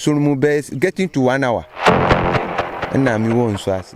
so mu be getting to 1 hour. And na me won so as.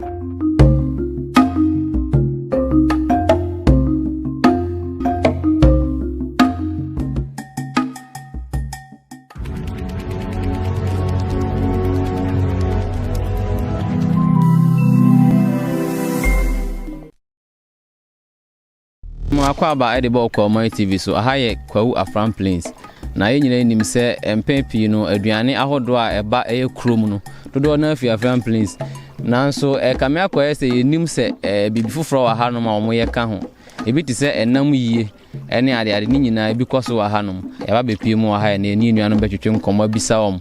Akwaba ede bo Okwawuman TV so aha ye kwawu Afram Plains na ye nyina nim se empepi no aduane ahodo a eba eye krom no dodo na afi Afram Plains nanso kame akoye se ye nim se bibi foforo wa hanom a omo ye ka ho ebi ti se enam yie ene ade ni nyina ebi koso wa hanom e ba bepie mu wa ha ne ni nuanom betwetwe nkomo bisa om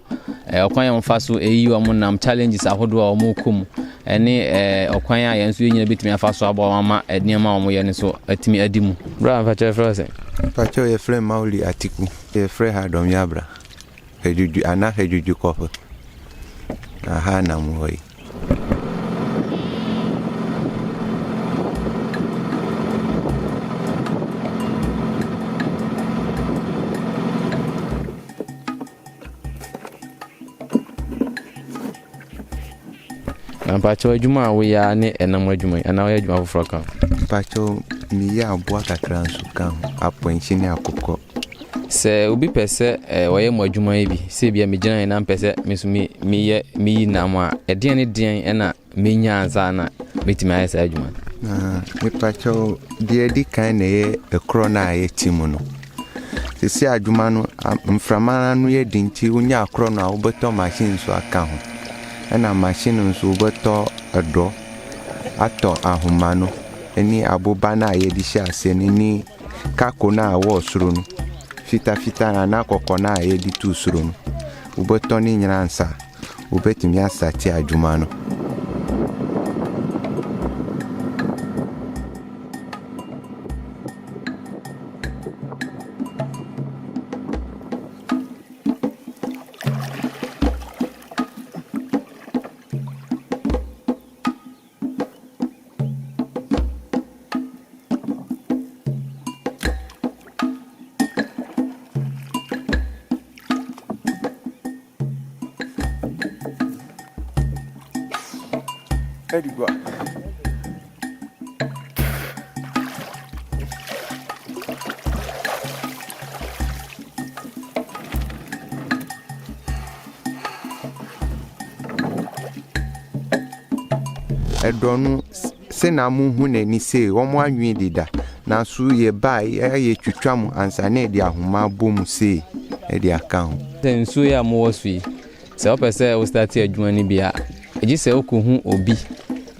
okwan yam fa so eyi om nam challenges ahodo a omo kom ene okwan a yenso nyina betimi afa so abo mama edniama omo ye ne so atimi adimu bra fa che frose pa che ye frem mauli atiku ye fre ha dom yabra hejuju ana hejuju kofa aha na muhoi Pacho adwuma we ya ne enam adwuma ana we adwuma foforo kan pacho mi ya aboa kakra nso kan apɔnkye ne akokɔ se obi pese woye mo adwuma bi se bia me gina na pese me mi na mo eden ne den na menya ansa na betimi ayesa adwuma me pacho die di kan na ye ekro na ye timu no se adwuma no mframa no ye dinti unya akro na wo beto machine so aka ho na machine nso beto edo ato ahoma no eni aboba na ye di sha ase ni kako na wo soro no fita na akokɔ na ye di tu soro no ubeto ni nyina nsa ubetimi asati adwuma no Edigwa edonu se na mu hu na ni se omo anwi dida na so ye bai ye twitwam ansa na di ahoma bom se e di aka ho nso ya mo wasui se opese o start adwuma ni bia eji se okohu obi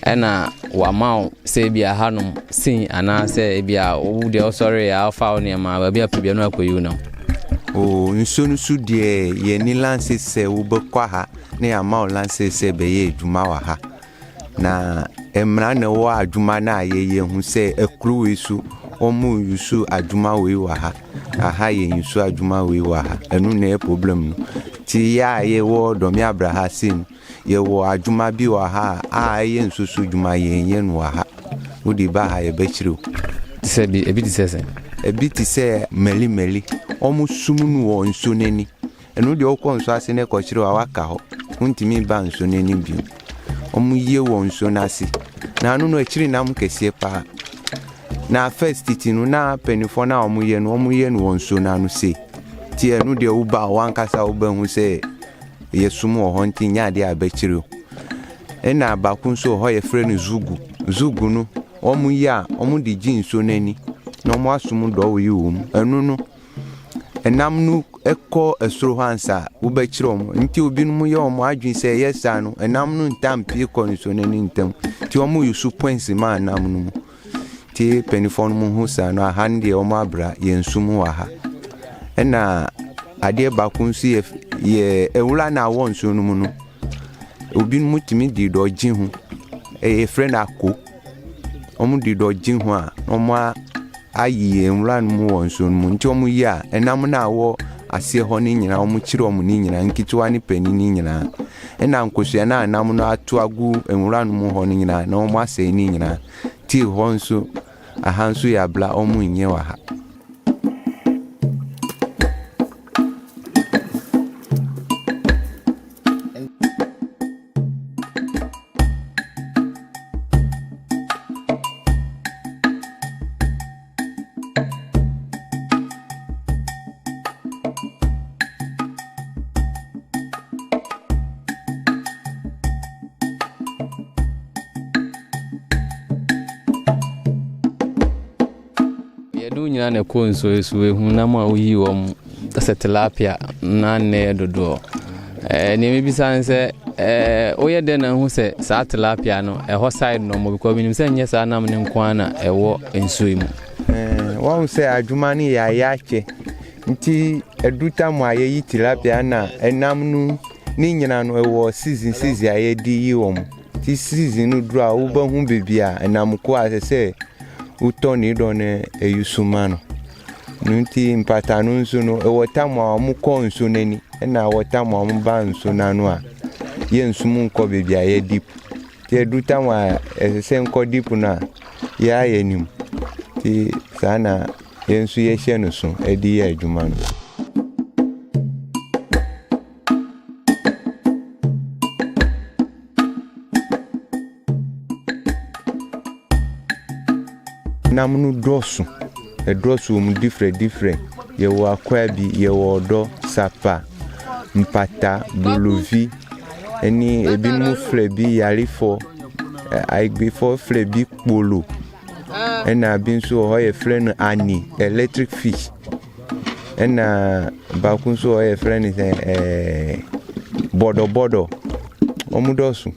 ena wama se bia hanom sin ana se bia wo de sorry ya fa ne ma ba bia pebia no akoyu na o nso nso de ye ni lance se wo be kwa ha ne ya ma lance se be ye adwuma wa ha na emra na wo adwuma na ye hu se ekru isu omu yusu adwuma we wa ha aha ye yusu adwuma we wa ha enu na problem no ti ya ye wo do mi abraha sin ye wo adwuma bi wa ha a ye nsusu adwuma ye no wa ha udi ba ha ye bechiru se bi ebi ti se meli omu sumunu wo nso neni enu de okọ nso ase ne ko chiru awaka ho untimi ba nso neni bi omu ye wo nso nasi na anu no echiri na mu kesie pa na first titinu na penifo na omu ye no wo nso na anu se ti enu de uba wankasa uba hu se yesumu ho nti nya de abechiri ena abakun so ho ye frɛ no zugu no omu ya omu di jinso nani no mo asumu do wo yiwum enu no enam nu ekɔ esoro hansa wo bechiri omu nti obi no mu ye omu adwin se yesa no enam nu ntampi kɔ nso nani ntam ti omu yusu points ma enam nu ti penifon mu hu sa no ahande omu abra ye nsumu wa ha ena ade bakun si ye ewula na wo nso no mu no obi mu timi di do gin hu friend akọ omu di do gin hu a omu ayi ewula no mu wo nso no mu nti omu yi a enam na wo ase ho ni nyina omu kire omu ni nyina nkitiwa ni pani ni nyina ena nkosua na enam no atu agu ewula no mu ho ni nyina na omu ase ni nyina ti ho nso aha nso ya bla omu nye wa ha do nyina na ko nso esu ehu na ma oyi wom tilapia na ne dodo ne me bisa nse oye de na hu se sa tilapia no ho side no mo because binim se nye sa nam ne nko na ewo nso imu won se adwuma ne ya yache nti eduta mo aye tilapia na enam nu ni nyina no ewo season aye di yi wom ti season no dura wo ba hu bebia enam ko asese utoni do ne eyusuma no nti mpata no nso no ewo tamwa mu ko nso nani na wo tamwa mu ba nso nanu a ye nsumu nko bebia ye deep ti eduta wa esese nko deep na ya yenim ti sana yensu ye hye no so edi ya adwuma no namunu dosu edrosu mu different ye wo akwa bi ye wo odo sapa mpata buluvi eni ebinu flebi yarifo aigbefo flebi polo ena binso ho ye friend ani electric fish ena bakunso ho ye friend bodo omudosu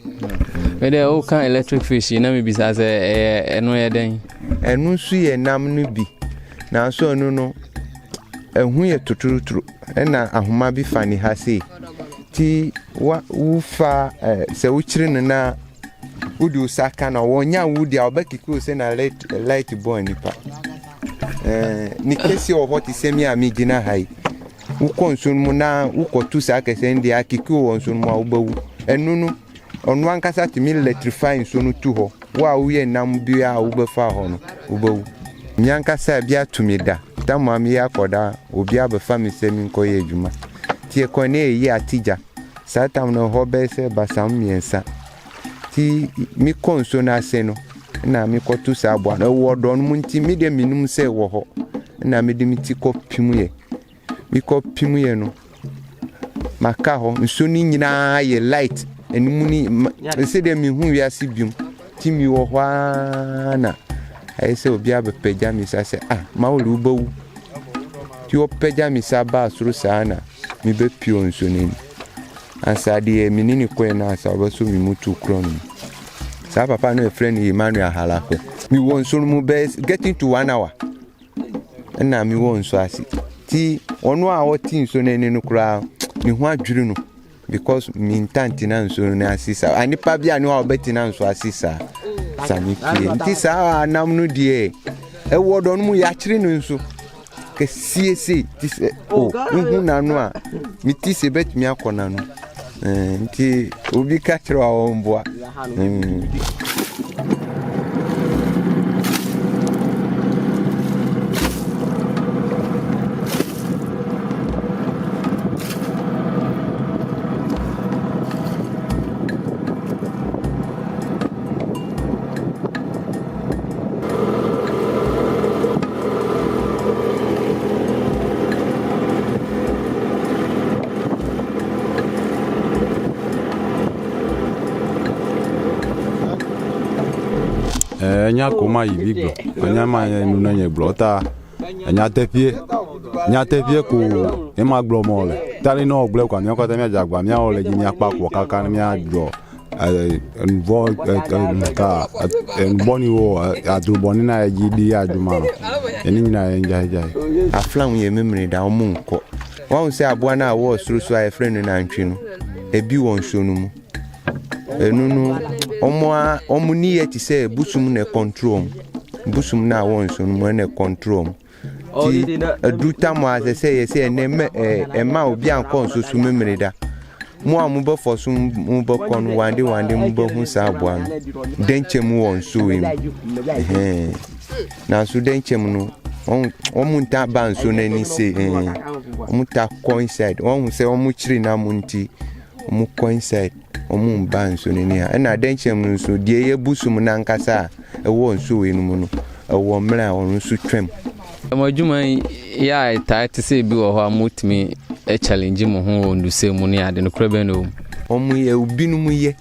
ede o kan electric fish na me bisa se eno ye den enu su ye nam no bi na so enu no ehu ye tuturuturu ena ahoma bi fani ha sei ti wa ufa se uchiri na udi usaka na wonya wudi obekiko se na light boy nipa ni kesi oboti semi amigina hai ukonsun mu na ukotu saka se ndi akiko wonsun mu abawu enunu onu ankasa timi electrify sunu tu ho wa uye nam bia ubefa ho no ubawu nyankasa bia tumida tamam ya koda obi abefa mi semi nkoye adwuma tie kone yi atija satam no hobe se basam miensa ti mi konso na se no na mi kotu sa abo na wo don mu nti mi de minum se wo ho na mi de mi ti ko pimuye mi ko pimuye no maka ho nso ni nyina ye light enimu ni se de mi hu wi asibium ti mi wo ho na ai se obi abepeja mi sa se ma wo lu bawu ti o peja mi sa ba suru sana mi be pio nso ni asade minini ko na asa obaso mi mutu kron sa papa no friend Emmanuel halako mi won so mu be getting to 1 hour na mi won so asi ti onu a woti so neni no kura mi hu adwiri no because mi intanti na nso na asisa anipa bia ni wa obeti na nso asisa sa mi fie nti sa anam no die e wodo no mu ya kire no nso ke siese ti se hu na no a mi ti se bet mi akona no nti obi ka kire wa omboa nya koma yibiglo anya ma nu na nye blota nya tepie ko e ma glo mole tali no glo kwa nyoko te mia jagba mia ole ji mia pa kwa kaka mia glo nvo ka boni wo adu boni na ji di aduma eni na enja aflam ye memre da omunko won se aboa na wo surusu a friend na ntwi no ebi won shonu mu enunu omo ni ye ti se busum na control busum na won so no na control ti aduta mo asese ye se ne ma obi ankon so su memre da mo amubo fosum mu bokon wande mu bo hu sa aboa no denchem won so wi na so denchem no omunta ban so na ni se omuta coincide won se omuchiri na munti omu coincide omu ban so ni ha na denchem no so die ye busum na nkasa e won so wi no mu no e wo mra won so twem amajuma ya tight se bi wo ho amutimi e challenge mo ho nduse mu ne ade no krebe no omu ye ubinum ye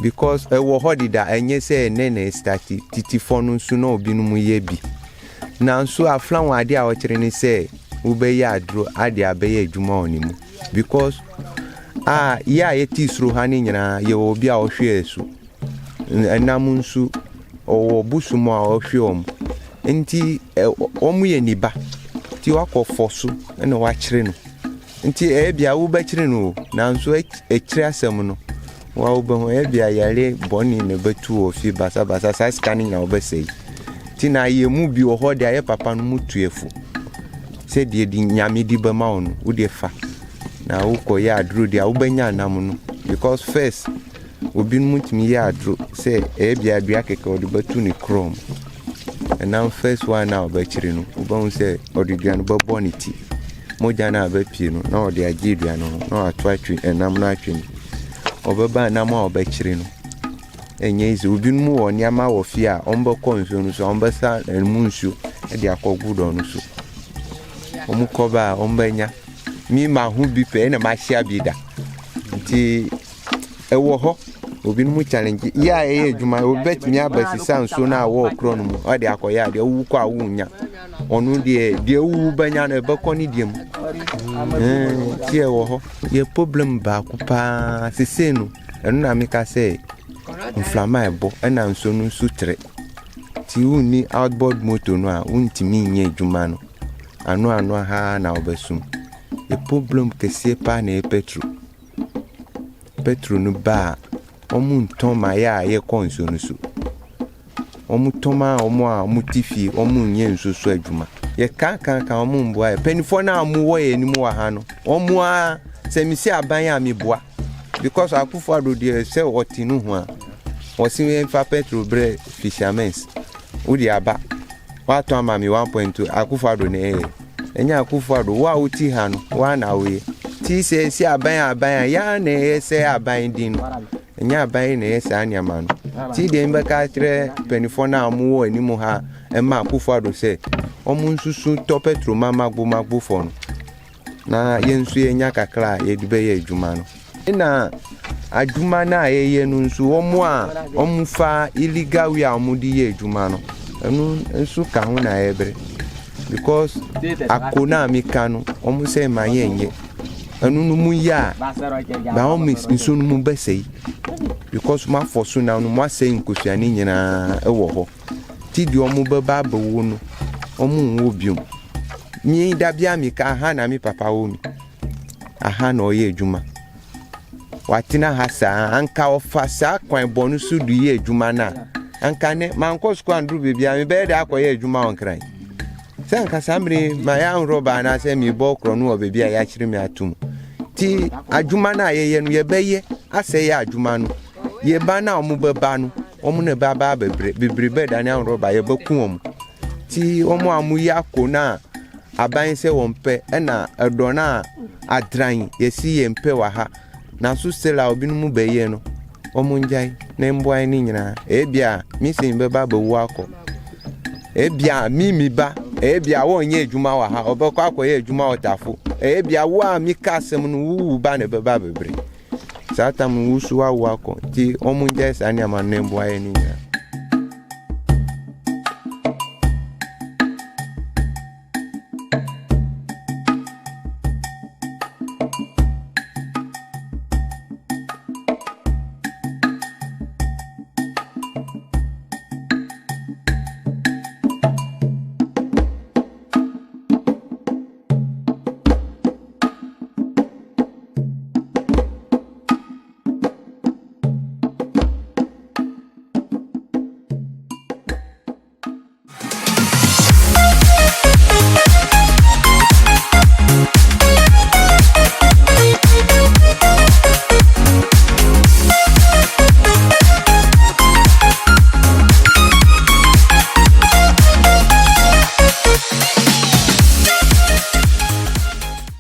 because e wo hodida enye se nene start titi fonu so na obinum ye bi na nso Afram ade a wɔkyerɛ ne sɛ wobɛyɛ aduro ade abɛyɛ adwuma onimu because ya yɛti suro ha ne nyinaa yɛ obi a ɔhwɛ asu enam nso ɔwɔ busumu a ɔhwɛ ɔm nti ɔmo yɛ niba ti wakɔfɔ so na wakyerɛ no nti bia wobɛkyerɛ no na nso ɛkyerɛ asɛm no wa wobɛho bia yare bɔne ne bɛtu ofi basa sa scan nya wobɛsɛi ti na yɛ mu bi wɔ hɔ de ayɛ papa no mu tuefo sɛ de di nyame di bɛma wo no wo de fa na wokɔ yɛ aduro de a wobɛnya anam no because first obi no mutumi yɛ aduro sɛ bia dua keke ɔde bɛtu ne krom ɛnam first one na wobɛkyerɛ no wobɛhu sɛ ɔde dua no bɛbɔ ne ti mogya na abɛpie no na ɔde agye dua no na wato atwe ɛnam no atwe no ɔbɛba anam a ɔbɛkyerɛ no ɛnyɛ izi obi no mu wɔ nneɛma wɔ fie a ɔmbɛkɔ nsuo no so ɔmbɛsa ɛmu nsuo de akɔgu dɔ no so ɔmu kɔba a ɔmbɛnya mi ma ho bi pɛ na ma hyia bi da nti ɛwɔ hɔ obi no mu challenge ya ɛyɛ adwuma obɛtumi abasisa nsuo na wɔ kro no mu ɔde akɔyɛ ade wu kɔ a wunya ɔno de wu banya na ɛbɛkɔ ne diam ti ɛwɔ hɔ yɛ problem ba ko pa sese no ɛno na meka sɛ inflama ɛbɔ ɛna nsuo no nso tere ti wuni outboard motor no a wuntimi nyɛ adwuma no ano ha na obɛsum yɛ problem kɛseɛ pa na petro no ba omu nton ma ya ye konso no so omu toma omu a omu tifi omu nye nso so adwuma ye kan omu mboa e penifo na amu wo ye ni mu wa ha no omu a se mi si aban ya mi boa because akufo ado de se otinu ho a osi fa petro bre fishermen udi aba wa to ama mi 1.2 akufo ado ne enya akufo ado wa uti ha no wa na we ti se si aban ya na ye se aban din nya aban na ye sa anyama no ti de mbeka kire penifo na amu wo animu ha ema akufo ado se omu nsusu to petro magbo fo no na ye nsu ye nya kakra ye dibe ye adwuma no na adwuma na ye no nsu omu fa illegal we amu di ye adwuma no enu nsu ka ho na ebre because akona mika no omu se ma ye nye enu no mu ya ba omu nsu no mu besei because ma fosu na no ma sei nkosuani nyina ewo ho ti di omu beba bawo no omu nwo biom mi da bia mi ka ha na mi papa wo mi aha na oye adwuma watina hasa anka ofasa kwan bonu su du ye adwuma na anka ne manko squad ndru bebia mi be da akoye adwuma onkran se anka samre ma ya nroba na se mi bo kro no bebia ya kyire mi atum ti adwuma na ye no ye beye ase ye adwuma no ye ba na omu beba no omu ne baba bebre be da na nroba ye beku omu ti omu amu ya ko na aban se wonpe na edo na adran yesi ye mpe wa ha na so sela obi no mu beye no omu njai na mboa ni nyina ebia mi se beba bewu akọ ebia mi ba ebia wonye adwuma wa ha obekọ akoye adwuma otafo ebia wo a mi ka asem no wu ba na beba bebre satam wusu wa akọ ti omu njai sa ni ama na mboa ni nyina